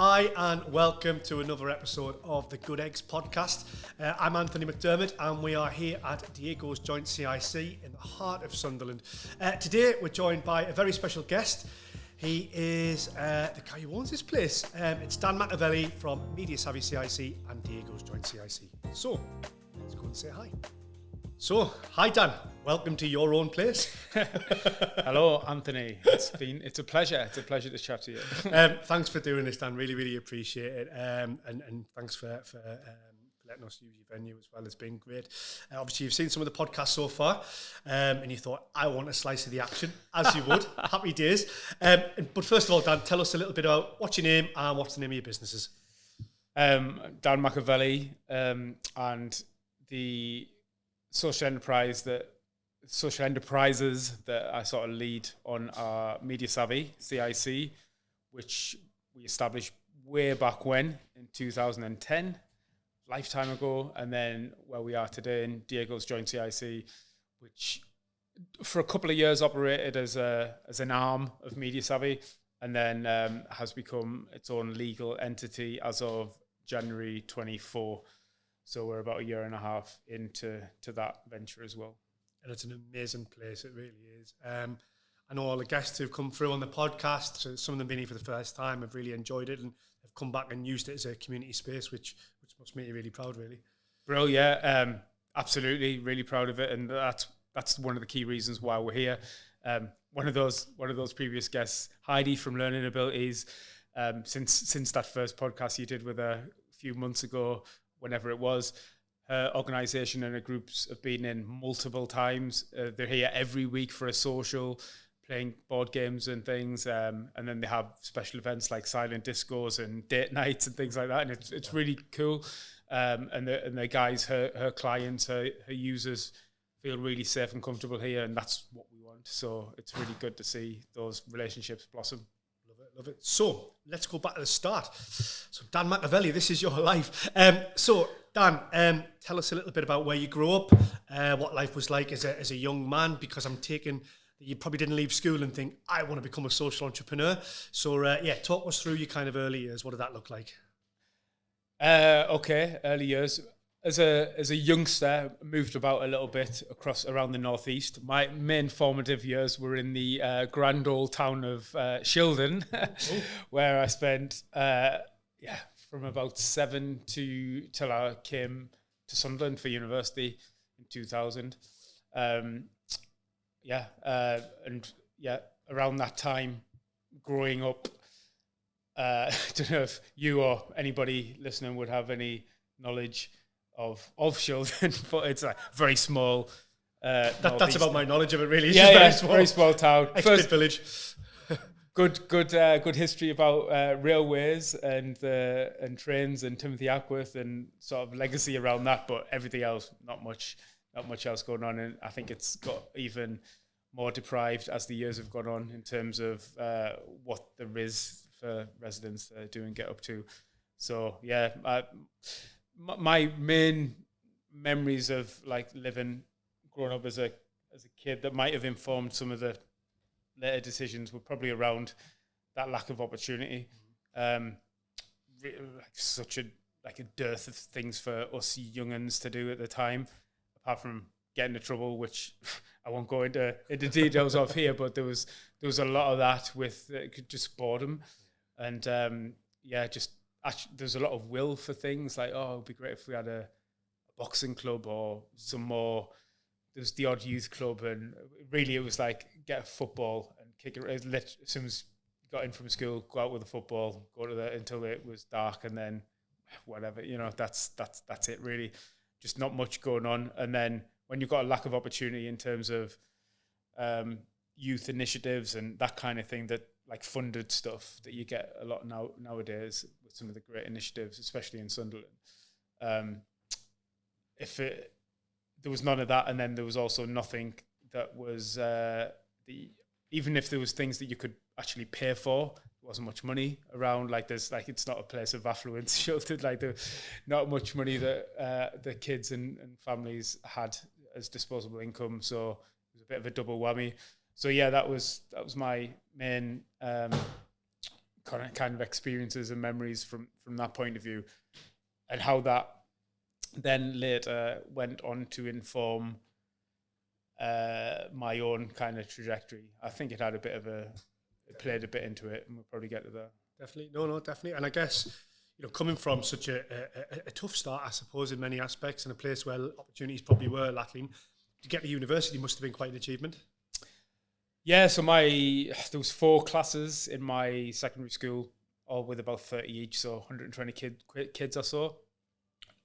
Hi and welcome to another episode of the Good Eggs podcast. I'm Anthony McDermott and we are here at Diego's Joint CIC in the heart of Sunderland. Today we're joined by a very special guest. He is the guy who owns this place. It's Dan Makaveli from Media Savvy CIC and Diego's Joint CIC. So, let's go and say hi. So, hi Dan, welcome to your own place. Hello Anthony, it's a pleasure to chat to you. Thanks for doing this Dan, really appreciate it, and thanks for letting us use your venue as well. It's been great. Obviously you've seen some of the podcasts so far, and you thought, I want a slice of the action, as you would. Happy days. But first of all Dan, tell us a little bit about what's your name and what's the name of your businesses. Dan Makaveli, and the social enterprises that I sort of lead on are Media Savvy CIC, which we established way back when in 2010, lifetime ago, and then where we are today in Diego's Joint CIC, which for a couple of years operated as an arm of Media Savvy, and then has become its own legal entity as of January 24. So we're about a year and a half into that venture as well. And it's an amazing place, it really is. I know all the guests who've come through on the podcast, so some of them been here for the first time, have really enjoyed it and have come back and used it as a community space, which must make you really proud, really. Bro, yeah, absolutely, really proud of it, and that's one of the key reasons why we're here. One of those previous guests, Heidi from Learning Abilities, since that first podcast you did with her a few months ago, whenever it was, her organisation and her groups have been in multiple times. They're here every week for a social, playing board games and things, and then they have special events like silent discos and date nights and things like that, and it's really cool. And the guys, her clients, her users feel really safe and comfortable here, and that's what we want. So it's really good to see those relationships blossom. Love it. So let's go back to the start. So Dan Makaveli, this is your life. So Dan, tell us a little bit about where you grew up, what life was like as a young man, because I'm taking that you probably didn't leave school and think, I want to become a social entrepreneur. So talk us through your kind of early years. What did that look like? Okay, early years. As a youngster, moved about a little bit around the northeast. My main formative years were in the grand old town of Shildon, where I spent from about 7 till I came to Sunderland for university in 2000. Around that time, growing up, I don't know if you or anybody listening would have any knowledge of Shildon, but it's a very small. That's about my knowledge of it, really. It's just very small town. First village. Good history about railways and trains and Timothy Ackworth and sort of legacy around that, but everything else, not much else going on, and I think it's got even more deprived as the years have gone on in terms of what there is for residents to do and get up to. So my main memories of growing up as a kid that might have informed some of the later decisions were probably around that lack of opportunity. Such a dearth of things for us young'uns to do at the time, apart from getting into trouble, which I won't go into details of here, but there was a lot of that with just boredom, and there's a lot of will for things like, it would be great if we had a boxing club or some more. There was the odd youth club, and really it was like get a football and kick it. As soon as you got in from school, go out with a football, go to until it was dark, and then whatever, that's it really. Just not much going on. And then when you've got a lack of opportunity in terms of youth initiatives and that kind of thing, that like funded stuff that you get a lot nowadays with some of the great initiatives, especially in Sunderland. There was none of that, and then there was also nothing that was even if there was things that you could actually pay for, there wasn't much money around. It's not a place of affluence, sheltered. There's not much money that the kids and families had as disposable income, so it was a bit of a double whammy. So that was my main kind of experiences and memories from that point of view, and how that then later went on to inform my own kind of trajectory. I think it played a bit into it, and we'll probably get to that. Definitely. No, definitely. And I guess, coming from such a tough start, I suppose, in many aspects, in a place where opportunities probably were lacking, to get to university must have been quite an achievement. Yeah, so there was 4 classes in my secondary school, all with about 30 each, so 120 kids or so.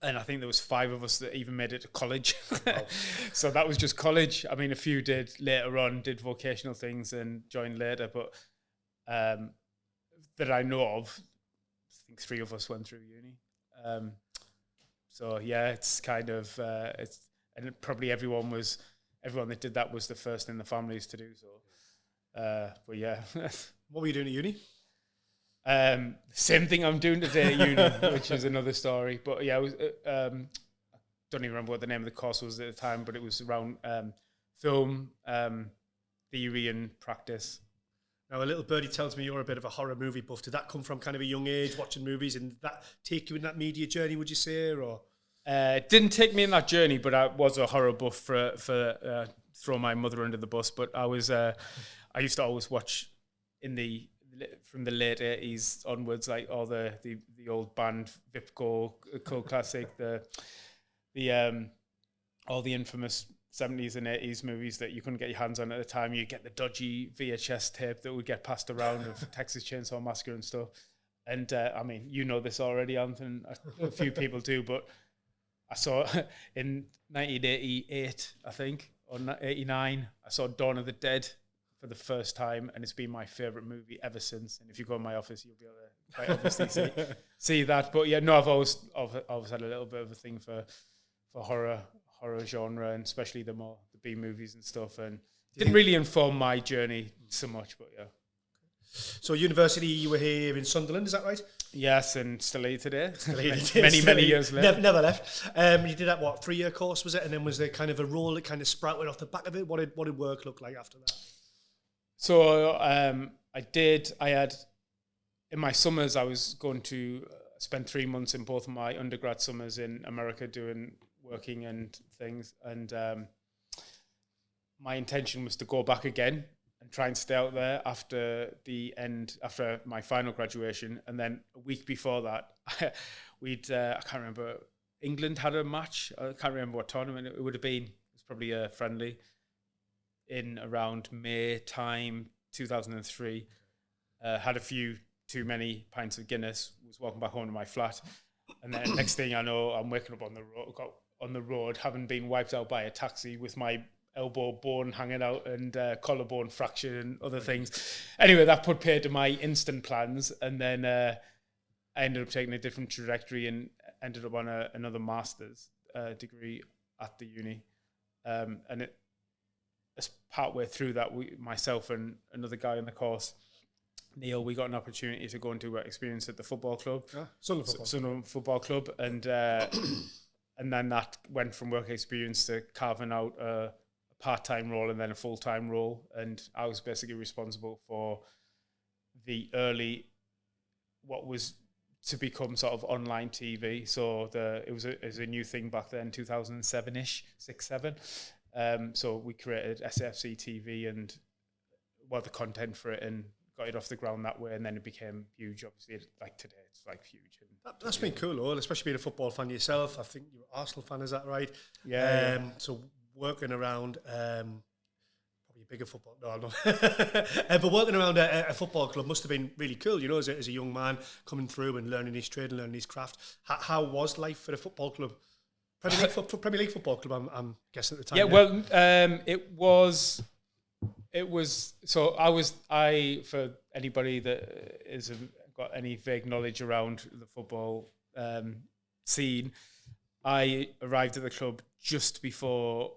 And I think there was 5 of us that even made it to college. Wow. So that was just college. I mean, a few did later on, did vocational things and joined later, but that I know of, I think 3 of us went through uni. So yeah, it's kind of, and probably everyone that did that was the first in the families to do so. But yeah. What were you doing at uni? Same thing I'm doing today at uni, which is another story. But yeah, I was, don't even remember what the name of the course was at the time, but it was around film theory and practice. Now, a little birdie tells me you're a bit of a horror movie buff. Did that come from kind of a young age, watching movies, and did that take you in that media journey, would you say? Or it didn't take me in that journey, but I was a horror buff for throw my mother under the bus. But I used to always watch from the late 80s onwards, like all the old band Vipco, Cult Classic, all the infamous 70s and 80s movies that you couldn't get your hands on at the time. You get the dodgy VHS tape that would get passed around of Texas Chainsaw Massacre and stuff. And I mean, you know this already, Anthony. A few people do, but I saw in 1988, I think, or 89, I saw Dawn of the Dead for the first time, and it's been my favourite movie ever since. And if you go in my office, you'll be able to quite obviously see that. But yeah, no, I've always had a little bit of a thing for horror genre, and especially the B movies and stuff, and didn't really inform my journey so much, but yeah. So university, you were here in Sunderland, is that right? Yes, and still here today. Many years later. Never left. You did that 3-year course, was it? And then was there kind of a role that kind of sprouted off the back of it? What did work look like after that? So I had in my summers, I was going to spend 3 months in both of my undergrad summers in America working and things, and my intention was to go back again and try and stay out there after my final graduation. And then a week before that, I can't remember, England had a match. I can't remember what tournament it would have been. It was probably a friendly in around May time 2003. Had a few too many pints of Guinness, was walking back home to my flat, and then next thing I know, I'm waking up on the road, having been wiped out by a taxi with my elbow bone hanging out and collarbone fracture and other things. Anyway, that put paid to my instant plans, and then I ended up taking a different trajectory and ended up on another master's degree at the uni. And as partway through that, myself and another guy in the course, Neil, we got an opportunity to go and do work experience at the football club, Sunderland Football Club, and then that went from work experience to carving out a part-time role and then a full-time role, and I was basically responsible for the early, what was to become sort of online TV. So it was a new thing back then, 2007-ish, 6-7. So we created SFC TV and the content for it, and got it off the ground that way, and then it became huge. Obviously, like today, it's like huge. That's been cool, though, especially being a football fan yourself. I think you're an Arsenal fan, is that right? Yeah. So working around probably a bigger football, but working around a football club must have been really cool, as a young man coming through and learning his trade and learning his craft. How was life for a football club? Premier League football club, I'm guessing at the time. Yeah, well, it was. So I for anybody that isn't got any vague knowledge around the football scene, I arrived at the club just before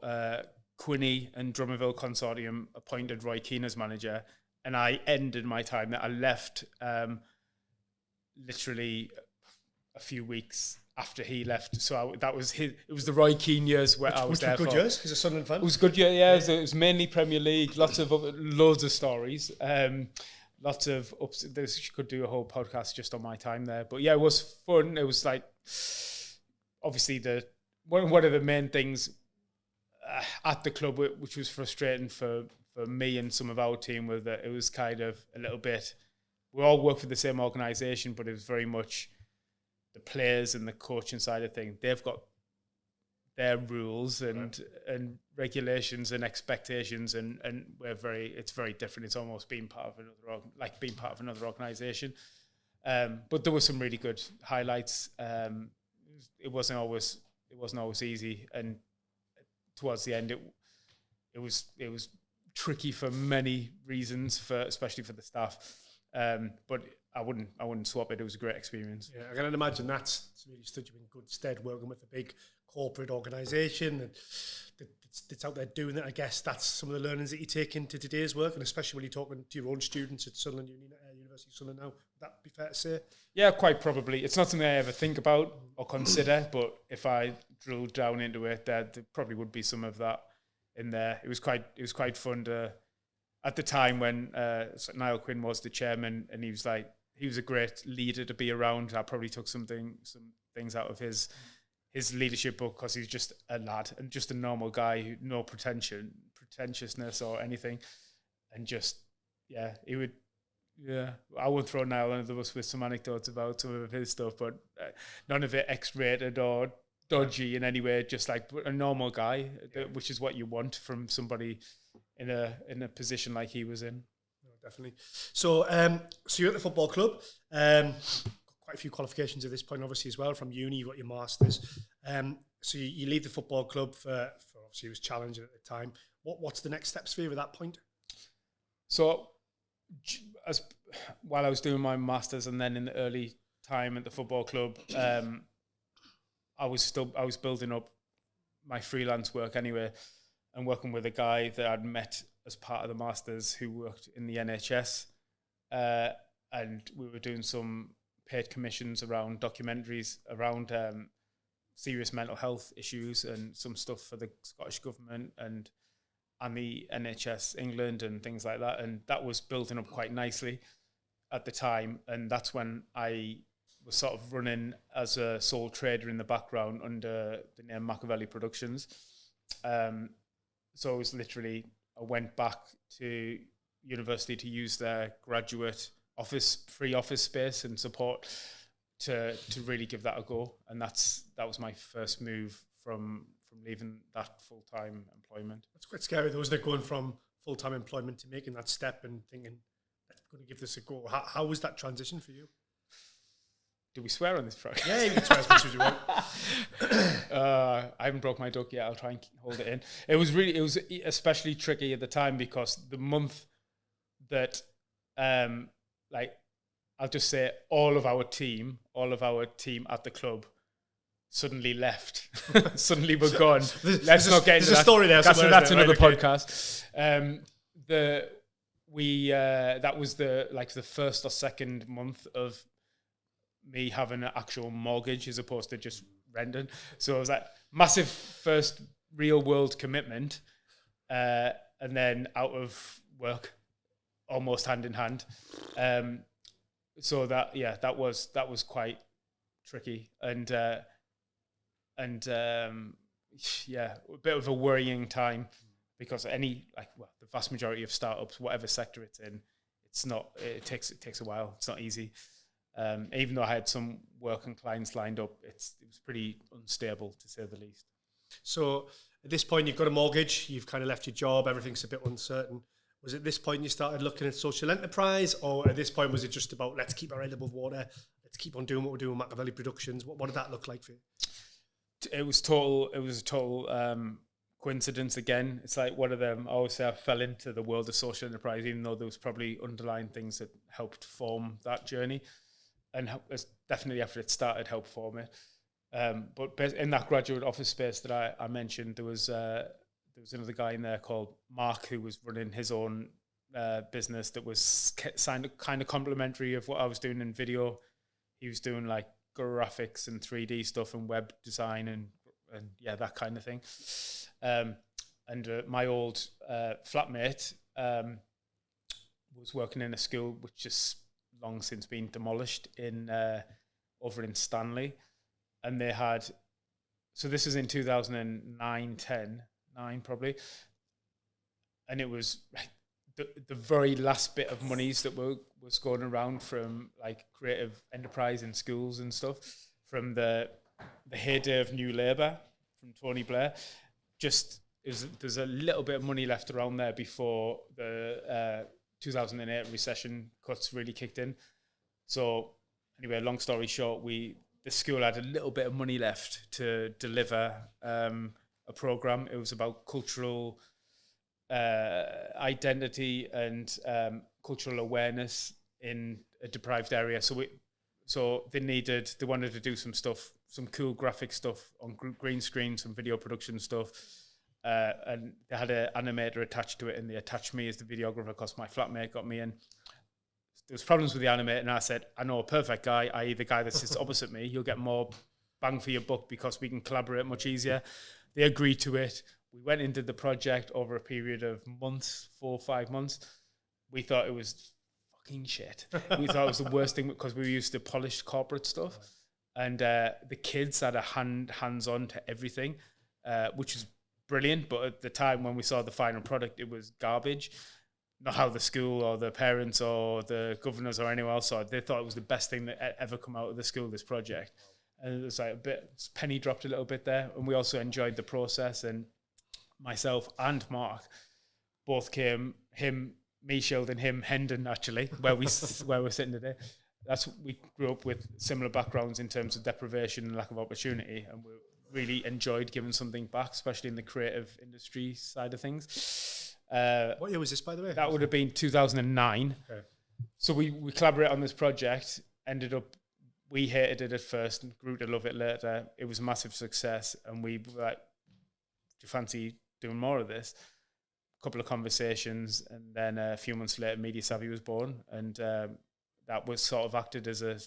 Quinney and Drummondville Consortium appointed Roy Keane as manager, and I ended my time there. I left literally a few weeks after he left, so it was the Roy Keane years where I was there for. Good years, because a Sunderland fan. It was good, yeah. It was mainly Premier League, loads of stories. lots of ups. This could do a whole podcast just on my time there, but yeah, it was fun. It was like obviously one of the main things at the club, which was frustrating for me and some of our team, was that it was kind of a little bit. We all work for the same organisation, but it was very much the players and the coaching side of things. They've got their rules and regulations and expectations, and it's very different. It's almost being part of another organisation. But there were some really good highlights. It wasn't always easy, and towards the end, it was tricky for many reasons, especially for the staff. But I wouldn't swap it. It was a great experience. Yeah, I can imagine that's really stood you in good stead working with a big corporate organisation and that's out there doing it. I guess that's some of the learnings that you take into today's work, and especially when you're talking to your own students at Sunderland University of Sunderland now. Would that be fair to say? Yeah, quite probably. It's not something I ever think about or consider, but if I drilled down into it, there probably would be some of that in there. It was quite fun to, at the time when Niall Quinn was the chairman, and he was a great leader to be around. I probably took some things out of his leadership book, because he's just a lad and just a normal guy who no pretentiousness or anything, and just he would. Yeah, I won't throw Niall under the bus with some anecdotes about some of his stuff, but none of it X-rated or dodgy in any way. Just like a normal guy, which is what you want from somebody in a position like he was in. No, definitely. So you're at the football club. Quite a few qualifications at this point, obviously, as well. From uni, you got your masters. So you leave the football club for obviously it was challenging at the time. What's the next steps for you at that point? So, while I was doing my masters, and then in the early time at the football club, I was building up my freelance work anyway, and working with a guy that I'd met as part of the masters who worked in the NHS, and we were doing some paid commissions around documentaries around serious mental health issues and some stuff for the Scottish government and the NHS England and things like that. And that was building up quite nicely at the time. And that's when I was sort of running as a sole trader in the background under the name Makaveli Productions. So it was literally, I went back to university to use their graduate free office space and support to really give that a go. And that was my first move from leaving that full-time employment. That's quite scary though, isn't it, going from full-time employment to making that step and thinking, I'm going to give this a go. How was that transition for you? Do we swear on this program? Yeah, you can swear as much as you want. I haven't broke my duck yet. I'll try and hold it in. It was especially tricky at the time, because the month that, I'll just say all of our team at the club suddenly left. Suddenly we're gone. Let's not get into that. There's a story there. That's another podcast. That was the first or second month of me having an actual mortgage as opposed to just renting. So it was that massive first real world commitment, and then out of work, almost hand in hand. So that was quite tricky and a bit of a worrying time, because the vast majority of startups, whatever sector it's in, it takes a while. It's not easy. Even though I had some work and clients lined up, it was pretty unstable, to say the least. So at this point, you've got a mortgage, you've kind of left your job, everything's a bit uncertain. Was it this point you started looking at social enterprise, or at this point was it just about, let's keep our head above water, let's keep on doing what we're doing with Makaveli Productions? What did that look like for you? It was a total coincidence again. It's like one of them. I always say I fell into the world of social enterprise, even though there was probably underlying things that helped form that journey, and definitely after it started helped form it. But in that graduate office space that I mentioned, there was another guy in there called Mark who was running his own business that was kind of complementary of what I was doing in video. He was doing like graphics and 3D stuff and web design and that kind of thing. And my old flatmate was working in a school which has long since been demolished in over in Stanley, and they had. So this was in 2009, 9 probably, and it was the very last bit of monies that was going around from like creative enterprise in schools and stuff, from the heyday of New Labour from Tony Blair. There's a little bit of money left around there before the 2008 recession cuts really kicked in. So anyway, long story short, the school had a little bit of money left to deliver a program. It was about cultural identity and cultural awareness in a deprived area. So they wanted to do some stuff, some cool graphic stuff on green screen, some video production stuff. And they had an animator attached to it, and they attached me as the videographer because my flatmate got me in. There was problems with the animator, and I said, I know a perfect guy, i.e. the guy that sits opposite me. You'll get more bang for your buck because we can collaborate much easier. They agreed to it. We went into the project over a period of months, 4 or 5 months. We thought it was fucking shit. We thought it was the worst thing because we were used to polished corporate stuff. And the kids had a hands-on to everything, which was brilliant. But at the time when we saw the final product, it was garbage. Not how the school or the parents or the governors or anyone else saw it. They thought it was the best thing that ever come out of the school, this project. And it was like penny dropped a little bit there. And we also enjoyed the process. And myself and Mark both came, me shielding him, Hendon actually, where we're sitting today. We grew up with similar backgrounds in terms of deprivation and lack of opportunity. And we really enjoyed giving something back, especially in the creative industry side of things. What year was this, by the way? That would have been 2009. Okay. So we collaborated on this project. Ended up, we hated it at first and grew to love it later. It was a massive success, and we were like, do you fancy doing more of this? A couple of conversations, and then a few months later, Media Savvy was born, and that was sort of acted as a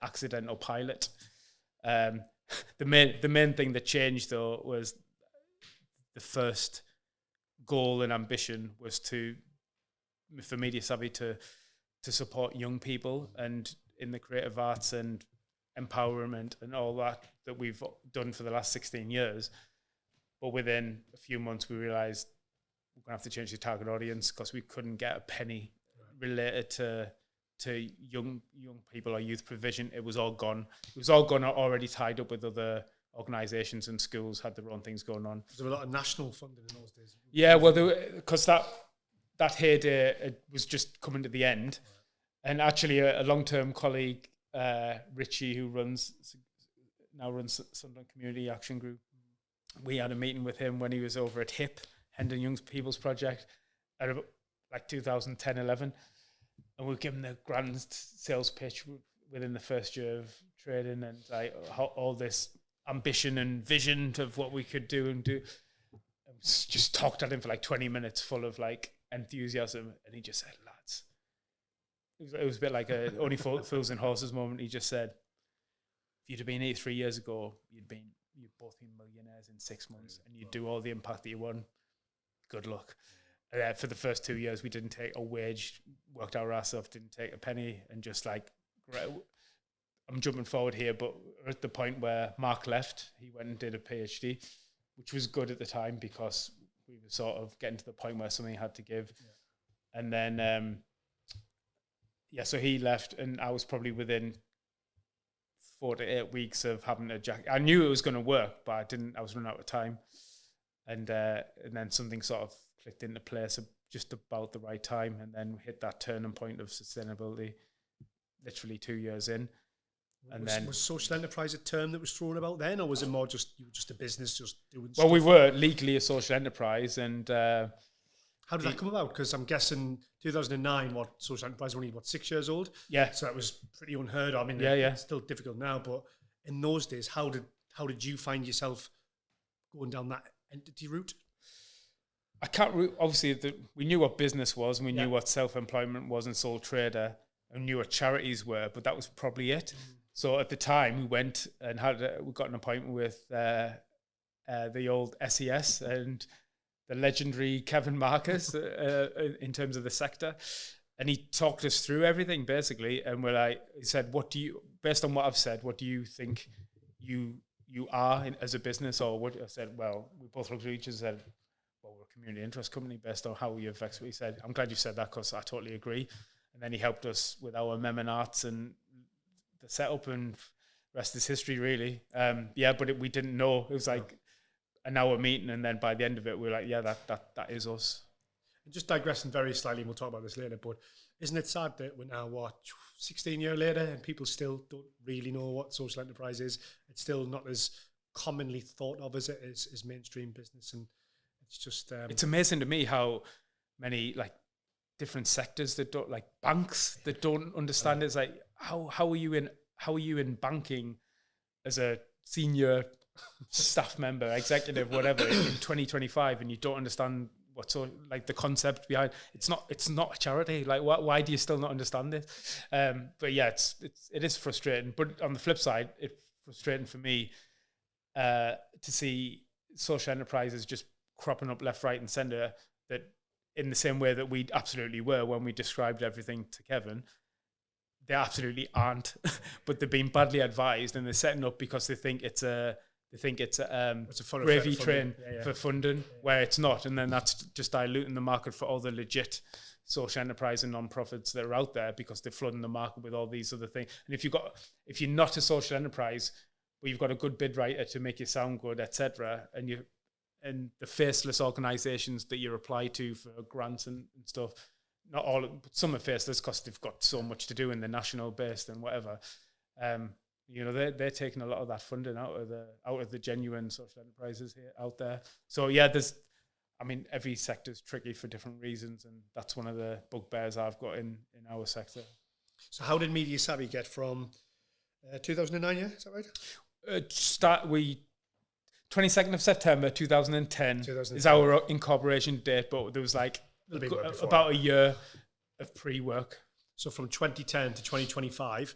accidental pilot. The main thing that changed though was the first goal and ambition was for Media Savvy to support young people and in the creative arts and empowerment and all that we've done for the last 16 years. But within a few months, we realized we're going to have to change the target audience because we couldn't get a penny related to young people or youth provision. It was all gone. It was all gone, already tied up with other organisations, and schools had their own things going on. There was a lot of national funding in those days. Yeah, well, because that heyday was just coming to the end. And actually a long-term colleague, Richie, who now runs Sunderland Community Action Group, we had a meeting with him when he was over at HIP, Hendon Young People's Project, at about like 2010, 11. And we gave him the grand sales pitch within the first year of trading, and like all this ambition and vision of what we could do and do. Just talked at him for like 20 minutes full of like enthusiasm, and he just said, lads, it was a bit like a only fools and horses moment. He just said, if you'd have been here 3 years ago, you'd both been millionaires in 6 months, and you'd do all the impact that you want. Good luck. For the first 2 years, we didn't take a wage, worked our ass off, didn't take a penny, and just like, I'm jumping forward here, but at the point where Mark left, he went and did a PhD, which was good at the time because we were sort of getting to the point where something had to give. Yeah. And then, so he left, and I was probably within 4 to 8 weeks of having a jacket. I knew it was going to work, but I was running out of time. And then something sort of clicked into place just about the right time, and then hit that turning point of sustainability literally 2 years in. And was social enterprise a term that was thrown about then, or was it more just you were just a business just doing well, stuff? We were legally a social enterprise, and how did that come about? Because I'm guessing 2009, social enterprise was only 6 years old. Yeah, so that was pretty unheard of. I mean, it's still difficult now, but in those days, how did you find yourself going down that entity route? I can't. Obviously, we knew what business was, and we knew what self-employment was, and sole trader, and knew what charities were, but that was probably it. So at the time, we went and we got an appointment with the old SES, and the legendary Kevin Marcus in terms of the sector. And he talked us through everything basically. And he said, based on what I've said, what do you think you are as a business? Or what I said, well, we both looked at each other and said, well, we're a community interest company based on how we affect. He said, I'm glad you said that because I totally agree. And then he helped us with our mem and arts and the setup, and rest is history, really. But we didn't know. It was like an hour meeting, and then by the end of it, we were like, yeah, that is us. Just digressing very slightly, and we'll talk about this later, but isn't it sad that we're now, 16 years later, and people still don't really know what social enterprise is? It's still not as commonly thought of as it is as mainstream business, and it's just... it's amazing to me how many different sectors that don't, like banks that don't understand it. It's like, how are you in banking as a senior staff member, executive, whatever, in 2025, and you don't understand the concept behind it's not a charity. Like, why do you still not understand this? But yeah, it is frustrating. But on the flip side, it's frustrating for me to see social enterprises just cropping up left, right, and centre, that in the same way that we absolutely were when we described everything to Kevin, they absolutely aren't. But they're being badly advised, and they're setting up because they think it's a gravy train for funding, where it's not. And then that's just diluting the market for all the legit social enterprise and non-profits that are out there, because they're flooding the market with all these other things. And if you're not a social enterprise, but you've got a good bid writer to make you sound good, etc., and the faceless organizations that you apply to for grants and stuff, not all, but some are faceless because they've got so much to do in the national based and whatever. They're taking a lot of that funding out of the genuine social enterprises out there. So yeah, every sector's tricky for different reasons, and that's one of the bugbears I've got in our sector. So how did Media Savvy get from 2009? Yeah, is that right? 22nd of September 2010 is our incorporation date, but there was about a year of pre-work. So from 2010 to 2025.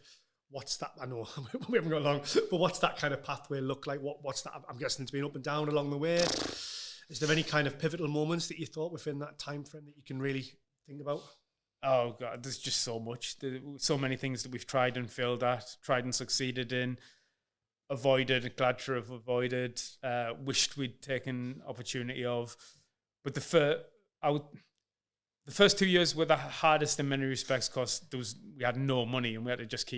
What's that? I know we haven't got long, but what's that kind of pathway look like? What's that? I'm guessing it's been up and down along the way. Is there any kind of pivotal moments that you thought within that time frame that you can really think about? Oh God, there's just so much. There's so many things that we've tried and failed at, tried and succeeded in, avoided, glad to have avoided, wished we'd taken opportunity of. But the first 2 years were the hardest in many respects, because we had no money, and we had to just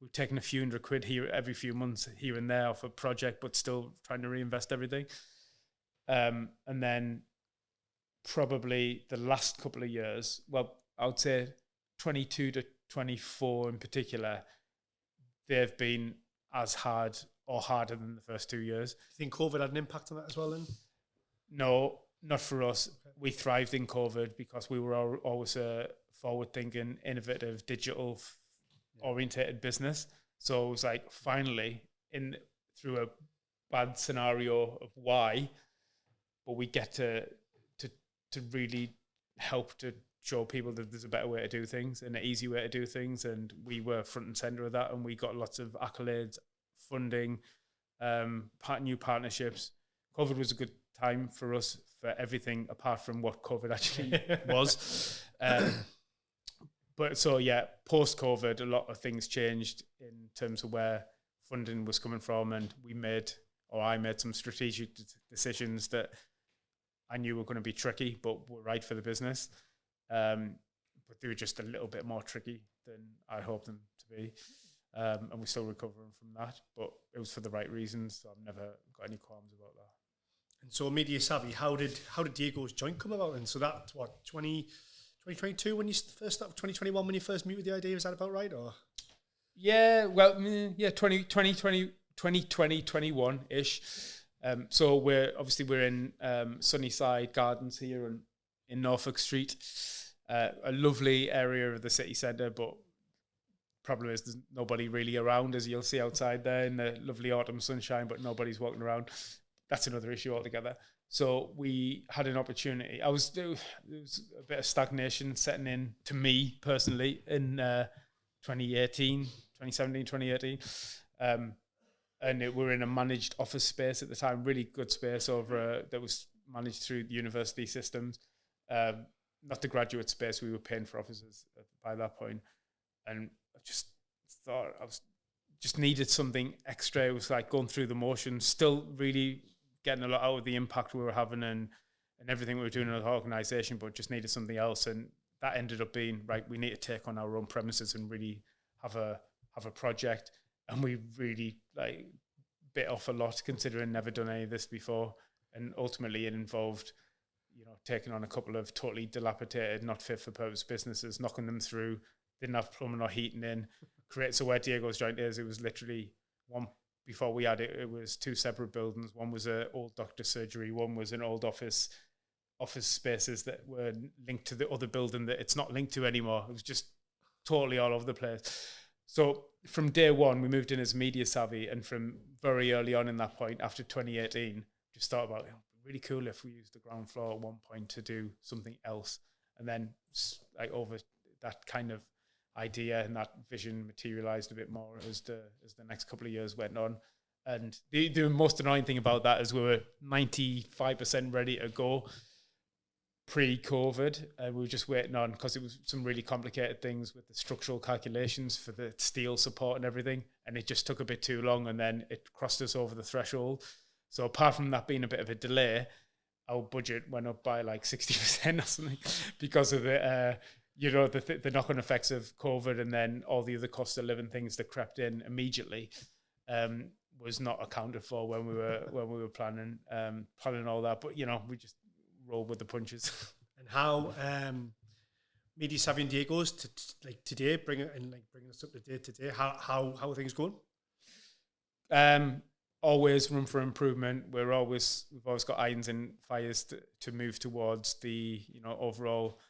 we've taken a few £100 here every few months here and there off a project, but still trying to reinvest everything. And then probably the last couple of years, well, I would say 22 to 24 in particular, they've been as hard or harder than the first 2 years. Do you think COVID had an impact on that as well then? No, not for us. Okay. We thrived in COVID because we were always a forward-thinking, innovative, digital-orientated business. So it was like, finally, through a bad scenario of why, but we get to really help to show people that there's a better way to do things and an easy way to do things. And we were front and center of that, and we got lots of accolades, funding, new partnerships. COVID was a good time for us for everything apart from what COVID actually was. But so yeah, post-COVID, a lot of things changed in terms of where funding was coming from, and I made some strategic decisions that I knew were going to be tricky, but were right for the business. But they were just a little bit more tricky than I hoped them to be. And we're still recovering from that, but it was for the right reasons, so I've never got any qualms about that. And so Media Savvy, how did Diego's joint come about? And so that's what, 2022 when you first started, 2021 when you first meet with the idea, is that about right? Or yeah, well, yeah, 2020, 21-ish. So we're in Sunniside Gardens here in Norfolk Street, a lovely area of the city centre, but problem is there's nobody really around, as you'll see outside there in the lovely autumn sunshine, but nobody's walking around. That's another issue altogether. So we had an opportunity. There was a bit of stagnation setting in to me personally in 2018. And we were in a managed office space at the time, really good space that was managed through the university systems, not the graduate space. We were paying for officers by that point, and I just thought just needed something extra. It was like going through the motions, still really getting a lot out of the impact we were having and everything we were doing in the organisation, but just needed something else. And that ended up being, right, we need to take on our own premises and really have a project. And we really like bit off a lot, considering never done any of this before. And ultimately it involved, taking on a couple of totally dilapidated, not fit for purpose businesses, knocking them through, didn't have plumbing or heating in. So where Diego's Joint is, it was literally one, before we had it, it was two separate buildings. One was an old doctor surgery, one was an old office spaces that were linked to the other building that it's not linked to anymore. It was just totally all over the place. So from day one, we moved in as Media Savvy, and from very early on in that point, after 2018, just thought about, really cool if we used the ground floor at one point to do something else. And then like over that kind of idea and that vision materialized a bit more as the next couple of years went on. And the most annoying thing about that is we were 95% ready to go pre-COVID, and we were just waiting on, because it was some really complicated things with the structural calculations for the steel support and everything, and it just took a bit too long, and then it crossed us over the threshold. So apart from that being a bit of a delay, our budget went up by like 60% or something because of the the knock-on effects of COVID, and then all the other cost of living things that crept in immediately was not accounted for when we were planning all that. But we just roll with the punches. And how Media Savvy and Diego's today, bringing us up to date today, how are things going? Always room for improvement. We've always got irons in fires to move towards the overall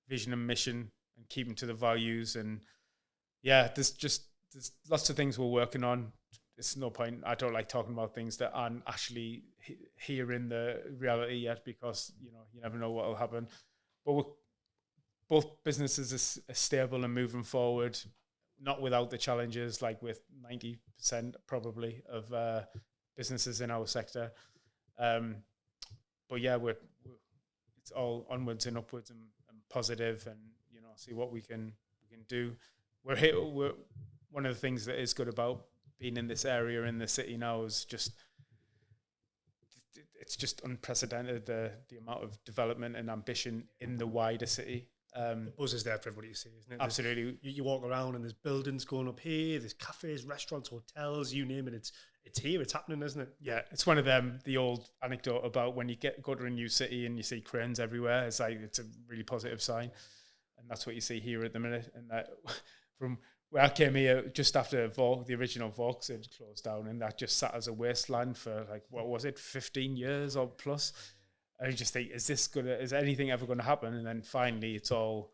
vision and mission, and keeping to the values. And there's lots of things we're working on. It's no point. I don't like talking about things that aren't actually here in the reality yet, because you never know what will happen. But both businesses are stable and moving forward, not without the challenges, like with 90% probably of businesses in our sector. But it's all onwards and upwards and positive, and see what we can do. We're one of the things that is good about being in this area in the city now is it's just unprecedented, the amount of development and ambition in the wider city. The buzz is there for everybody to see, isn't it? Absolutely. You walk around and there's buildings going up here, there's cafes, restaurants, hotels, you name it. It's here, it's happening, isn't it? Yeah, it's one of them, the old anecdote about when you go to a new city and you see cranes everywhere. It's like, it's a really positive sign. And that's what you see here at the minute. And that from where I came here just after the original Vaux had closed down, and that just sat as a wasteland for 15 years or plus. And you just think, is anything ever going to happen? And then finally it's all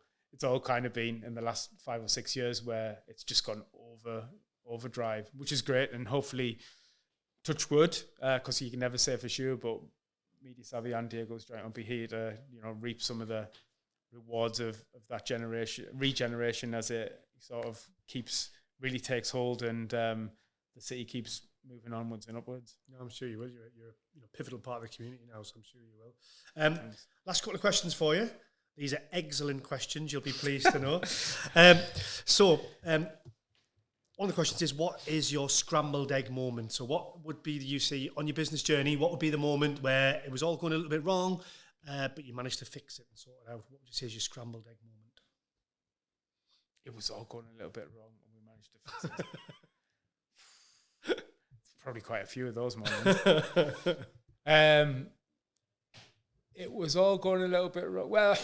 kind of been in the last 5 or 6 years where it's just gone overdrive, which is great. And hopefully, touch wood, because you can never say for sure, but Media Savvy and Diego's Joint will be here to reap some of the rewards of that regeneration as it sort of really takes hold, and the city keeps moving onwards and upwards. No, I'm sure you will. You're a pivotal part of the community now, so I'm sure you will. Last couple of questions for you. These are excellent questions, you'll be pleased to know. One of the questions is, what is your scrambled egg moment? So what would be, you see on your business journey, what would be the moment where it was all going a little bit wrong, but you managed to fix it and sort it out? What would you say is your scrambled egg moment? It was all going a little bit wrong and we managed to fix it. Probably quite a few of those moments. It was all going a little bit wrong. Well,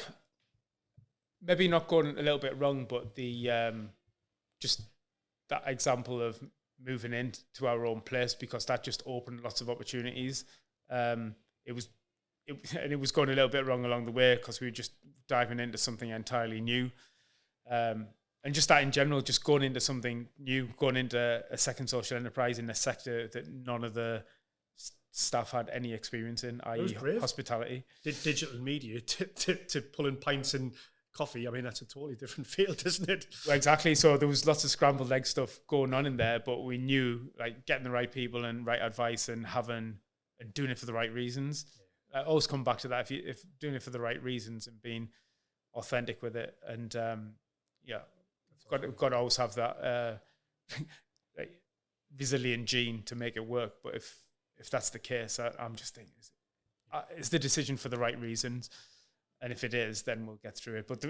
maybe not going a little bit wrong, but the just that example of moving into our own place, because that just opened lots of opportunities. It was going a little bit wrong along the way because we were just diving into something entirely new. And just that in general, just going into something new, going into a second social enterprise in a sector that none of the staff had any experience in, i.e. hospitality. Digital media to pulling pints and coffee. I mean, that's a totally different field, isn't it? Well, exactly. So there was lots of scrambled egg stuff going on in there, but we knew, like, getting the right people and right advice and doing it for the right reasons I always come back to that. If doing it for the right reasons and being authentic with it, and got to always have that resilient gene to make it work. But if that's the case, I'm just thinking, is the decision for the right reasons? And if it is, then we'll get through it. But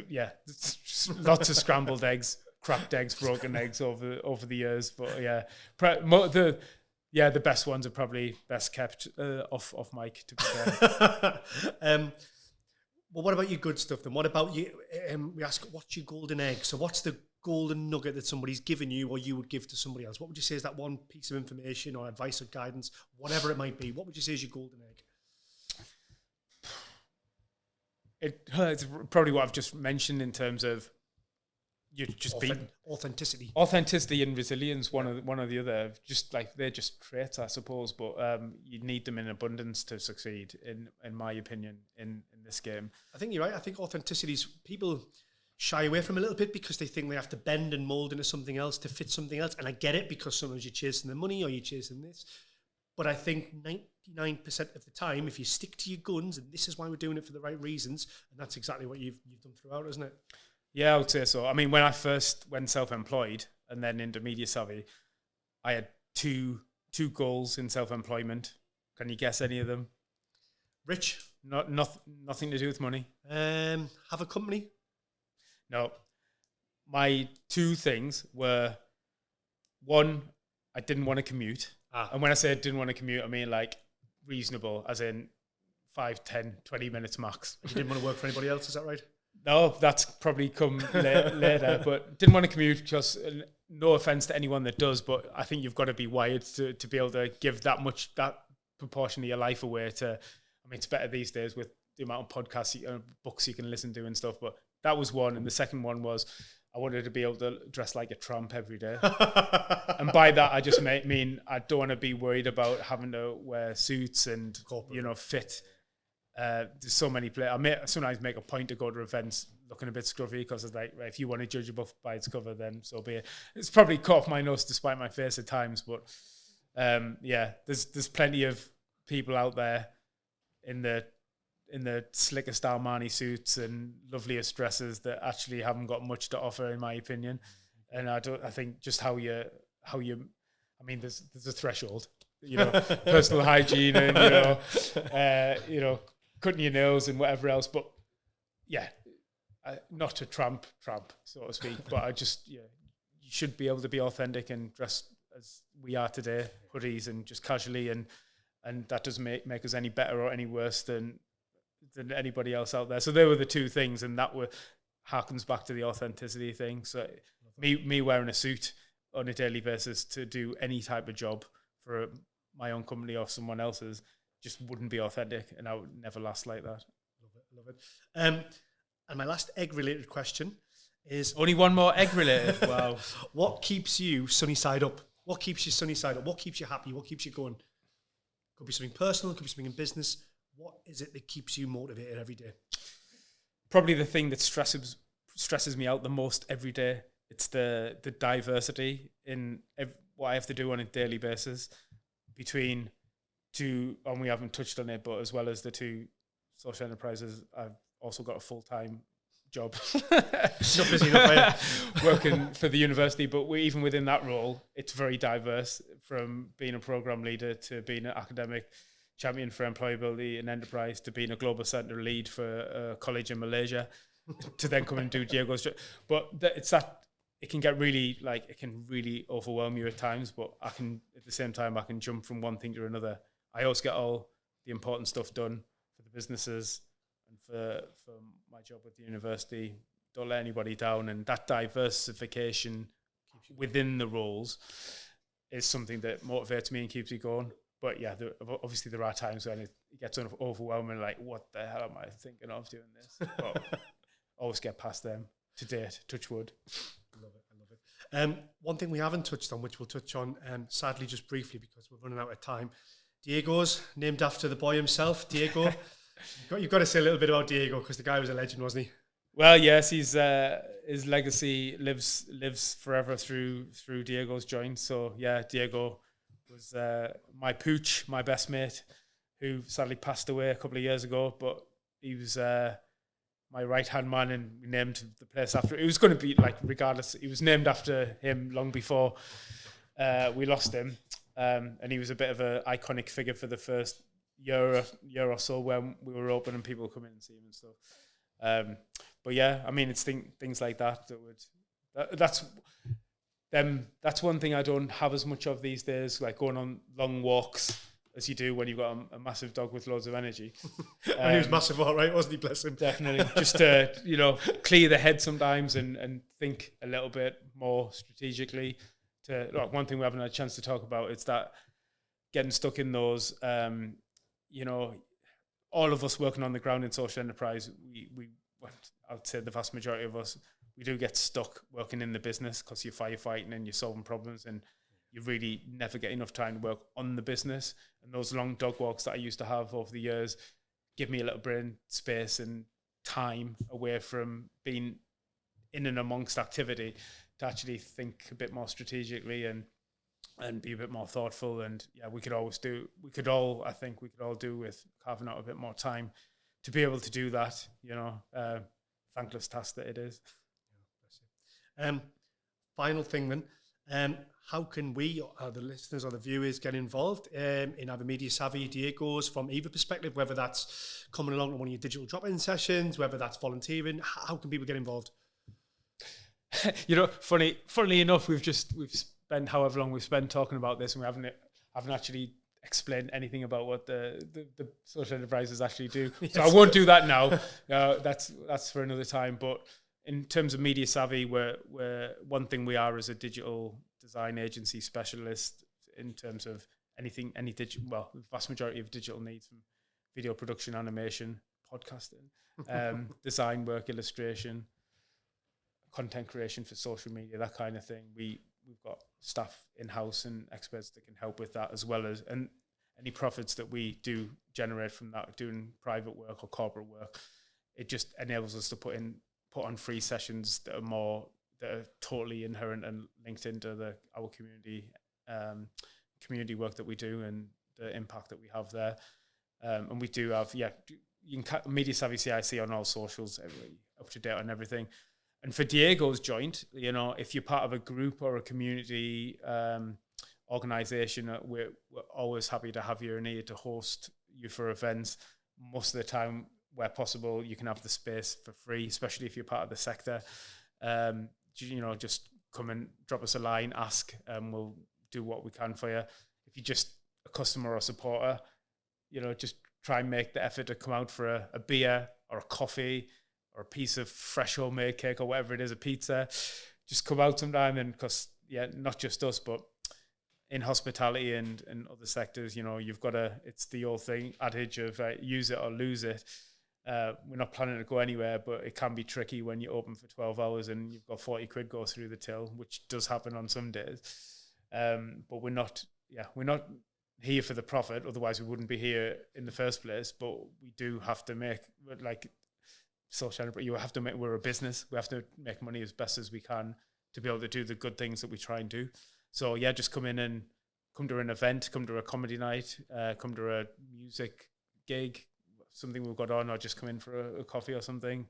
lots of scrambled eggs, cracked eggs, broken eggs over the years. But the best ones are probably best kept off mic, to be fair. Well, what about your good stuff then? What about you? We ask, what's your golden egg? So what's the golden nugget that somebody's given you or you would give to somebody else? What would you say is that one piece of information or advice or guidance, whatever it might be? What would you say is your golden egg? It's probably what I've just mentioned in terms of you just authenticity and resilience. One or the other, just like they're just traits, I suppose. But you need them in abundance to succeed, in my opinion, in this game. I think you're right. I think authenticity's people shy away from a little bit because they think they have to bend and mold into something else to fit something else. And I get it, because sometimes you're chasing the money or you're chasing this. But I think 99% of the time, if you stick to your guns, and this is why we're doing it for the right reasons, and that's exactly what you've done throughout, isn't it? Yeah, I would say so. I mean, when I first went self-employed and then into Media Savvy, I had two goals in self-employment. Can you guess any of them? Rich? Nothing to do with money. Have a company? No. My two things were, one, I didn't want to commute. And when I say I didn't want to commute, I mean like reasonable, as in 5, 10, 20 minutes max. You didn't want to work for anybody else, is that right? No, that's probably come later, but didn't want to commute because, no offense to anyone that does, but I think you've got to be wired to be able to give that proportion of your life away to, I mean, it's better these days with the amount of podcasts, books you can listen to and stuff, but that was one. And the second one was, I wanted to be able to dress like a tramp every day. And by that, I just mean I don't want to be worried about having to wear suits and, fit. There's so many players. I sometimes make a point to go to events looking a bit scruffy because it's like, if you want to judge a book by its cover, then so be it. It's probably caught off my nose despite my face at times, but there's plenty of people out there in the slickest Armani suits and loveliest dresses that actually haven't got much to offer, in my opinion. And I think just how you, I mean, there's a threshold, personal hygiene and, cutting your nails and whatever else. But yeah, not a tramp, so to speak. But I just, you should be able to be authentic and dress as we are today, hoodies and just casually. And that doesn't make us any better or any worse than anybody else out there. So there were the two things, and that harkens back to the authenticity thing. So me wearing a suit on a daily basis to do any type of job for my own company or someone else's just wouldn't be authentic, and I would never last like that. Love it. And my last egg-related question is... Only one more egg-related? Wow. What keeps you Sunnyside up? What keeps you Sunnyside up? What keeps you happy? What keeps you going? Could be something personal, could be something in business. What is it that keeps you motivated every day? Probably the thing that stresses me out the most every day. It's the diversity in what I have to do on a daily basis between two, and we haven't touched on it, but as well as the two social enterprises, I've also got a full-time job. Not busy enough, working for the university, but even within that role, it's very diverse, from being a program leader to being an academic champion for employability and enterprise to being a global center lead for a college in Malaysia to then come and do Diego's job. But it can get really, it can really overwhelm you at times, but at the same time, I can jump from one thing to another. I always get all the important stuff done for the businesses and for my job with the university. Don't let anybody down. And that diversification within the roles is something that motivates me and keeps me going. But yeah, obviously there are times when it gets overwhelming, like, what the hell am I thinking of doing this? But always get past them. To date, touch wood. I love it. One thing we haven't touched on, which we'll touch on, sadly, just briefly, because we're running out of time. Diego's, named after the boy himself, Diego. You've got to say a little bit about Diego, because the guy was a legend, wasn't he? Well, yes, his legacy lives forever through Diego's joint. So yeah, Diego was my pooch, my best mate, who sadly passed away a couple of years ago, but he was my right-hand man, and we named the place after it. It was going to be like, regardless, he was named after him long before we lost him. And he was a bit of an iconic figure for the first year or so when we were open and people would come in and see him and stuff. But yeah, I mean, it's things like that that's one thing I don't have as much of these days, like going on long walks as you do when you've got a massive dog with loads of energy. And he was massive, all right, wasn't he? Bless him. Definitely. Just to, clear the head sometimes and think a little bit more strategically. One thing we haven't had a chance to talk about is that getting stuck in those, all of us working on the ground in social enterprise, I would say the vast majority of us, we do get stuck working in the business because you're firefighting and you're solving problems, and you really never get enough time to work on the business. And those long dog walks that I used to have over the years give me a little brain space and time away from being in and amongst activity to actually think a bit more strategically and be a bit more thoughtful. And yeah, we could all do with carving out a bit more time to be able to do that, thankless task that it is. Final thing then, how can we, or the listeners or the viewers, get involved in either Media Savvy, Diego's, from either perspective, whether that's coming along to one of your digital drop-in sessions, whether that's volunteering? How can people get involved? Funnily enough, we've spent however long we've spent talking about this, and we haven't actually explained anything about what the social enterprises actually do. Yes. So I won't do that now. That's for another time. But in terms of Media Savvy, we're one thing we are as a digital design agency specialist in terms of the vast majority of digital needs, from video production, animation, podcasting, design work, illustration, content creation for social media, that kind of thing. We've got staff in-house and experts that can help with that, as well as and any profits that we do generate from that, doing private work or corporate work. It just enables us to put on free sessions that are totally inherent and linked into our community work that we do and the impact that we have there. And we do have, you can Media Savvy CIC on all socials, up to date on everything. And for Diego's Joint, if you're part of a group or a community organisation, we're always happy to have you in here to host you for events. Most of the time, where possible, you can have the space for free, especially if you're part of the sector. Just come and drop us a line, ask, and we'll do what we can for you. If you're just a customer or supporter, just try and make the effort to come out for a beer or a coffee or a piece of fresh homemade cake or whatever it is, a pizza. Just come out sometime, and because not just us, but in hospitality and other sectors, you've got it's the old adage of use it or lose it. We're not planning to go anywhere, but it can be tricky when you're open for 12 hours and you've got 40 quid go through the till, which does happen on some days. But we're not here for the profit. Otherwise we wouldn't be here in the first place. But we do have to make, social enterprise, we're a business. We have to make money as best as we can to be able to do the good things that we try and do. So just come in and come to an event, come to a comedy night, come to a music gig, something we've got on, or just come in for a coffee or something.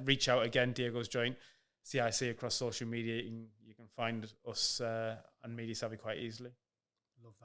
Reach out again, Diego's Joint CIC across social media. You can find us on Media Savvy quite easily. Love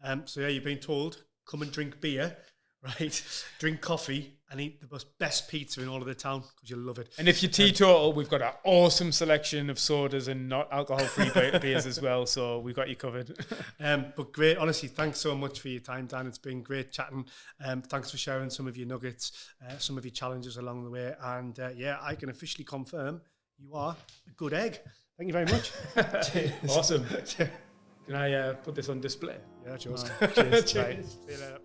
that. So you've been told, come and drink beer, right? Drink coffee and eat the best pizza in all of the town, because you'll love it. And if you're teetotal, we've got an awesome selection of sodas and not alcohol-free beers as well. So we've got you covered. But great, honestly, thanks so much for your time, Dan. It's been great chatting. Thanks for sharing some of your nuggets, some of your challenges along the way. And I can officially confirm you are a good egg. Thank you very much. Awesome. Can I put this on display? Yeah, cheers. Cheers. Right. See you later.